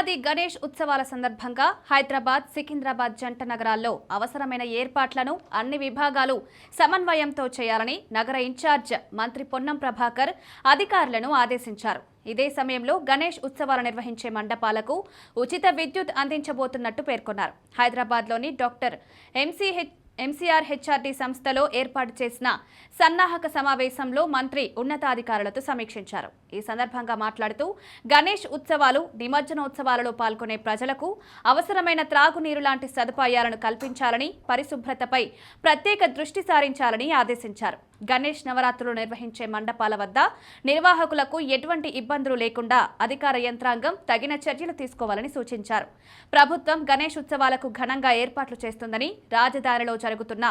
ఆది గణేష్ ఉత్సవాల సందర్భంగా హైదరాబాద్, సికింద్రాబాద్ జంట నగరాల్లో అవసరమైన ఏర్పాట్లను అన్ని విభాగాలు సమన్వయంతో చేయాలని నగర ఇన్ఛార్జ్ మంత్రి పొన్నం ప్రభాకర్ అధికారులను ఆదేశించారు. ఇదే సమయంలో గణేష్ ఉత్సవాలు నిర్వహించే మండపాలకు ఉచిత విద్యుత్ అందించబోతున్నట్టు పేర్కొన్నారు. హైదరాబాద్లోని డాక్టర్ ఎంసీఆర్ హెచ్ఆర్డీ సంస్థలో ఏర్పాటు చేసిన సన్నాహక సమావేశంలో మంత్రి ఉన్నతాధికారులతో సమీక్షించారు. ఈ సందర్భంగా మాట్లాడుతూ గణేష్ ఉత్సవాలు, నిమజ్జనోత్సవాలలో పాల్గొనే ప్రజలకు అవసరమైన త్రాగునీరు లాంటి సదుపాయాలను కల్పించాలని, పరిశుభ్రతపై ప్రత్యేక దృష్టి సారించాలని ఆదేశించారు. గణేష్ నవరాత్రులు నిర్వహించే మండపాల వద్ద నిర్వాహకులకు ఎటువంటి ఇబ్బందులు లేకుండా అధికార యంత్రాంగం తగిన చర్యలు తీసుకోవాలని సూచించారు. ప్రభుత్వం గణేష్ ఉత్సవాలకు ఘనంగా ఏర్పాట్లు చేస్తుందని, రాజధానిలో జరుగుతున్న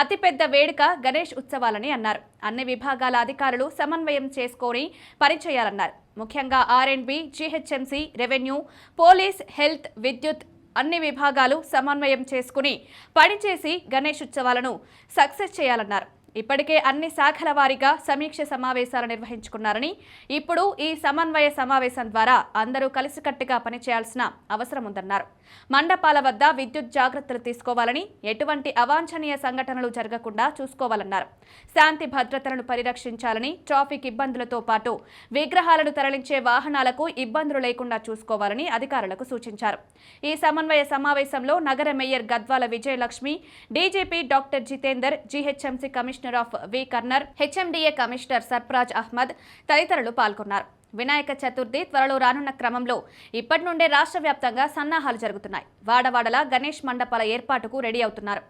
అతిపెద్ద వేడుక గణేష్ ఉత్సవాలని అన్నారు. అన్ని విభాగాల అధికారులు సమన్వయం చేసుకొని పనిచేయాలన్నారు. ముఖ్యంగా ఆర్ఎండ్బి, జీహెచ్ఎంసీ, రెవెన్యూ, పోలీస్, హెల్త్, విద్యుత్ అన్ని విభాగాలు సమన్వయం చేసుకుని పనిచేసి గణేష్ ఉత్సవాలను సక్సెస్ చేయాలన్నారు. ఇప్పటికే అన్ని శాఖల వారీగా సమీక్ష సమావేశాలు నిర్వహించుకున్నారని, ఇప్పుడు ఈ సమన్వయ సమావేశం ద్వారా అందరూ కలిసికట్టుగా పనిచేయాల్సిన అవసరం ఉందన్నారు. మండపాల వద్ద విద్యుత్ జాగ్రత్తలు తీసుకోవాలని, ఎటువంటి అవాంఛనీయ సంఘటనలు జరగకుండా చూసుకోవాలన్నారు. శాంతి భద్రతలను పరిరక్షించాలని, ట్రాఫిక్ ఇబ్బందులతో పాటు విగ్రహాలను తరలించే వాహనాలకు ఇబ్బందులు లేకుండా చూసుకోవాలని అధికారులకు సూచించారు. ఈ సమన్వయ సమావేశంలో నగర mayor Gadwal Vijayalakshmi, DGP doctor Jitender, GHMC commissioner ఆఫ్ వి కర్నర్, హెచ్ఎండిఏ కమిషనర్ సర్ఫరాజ్ అహ్మద్ తదితరులు పాల్గొన్నారు. వినాయక చతుర్థి త్వరలో రానున్న క్రమంలో ఇప్పటి నుండే రాష్ట్ర వ్యాప్తంగా సన్నాహాలు జరుగుతున్నాయి. వాడవాడలా గణేష్ మండపాల ఏర్పాటుకు రెడీ అవుతున్నారు.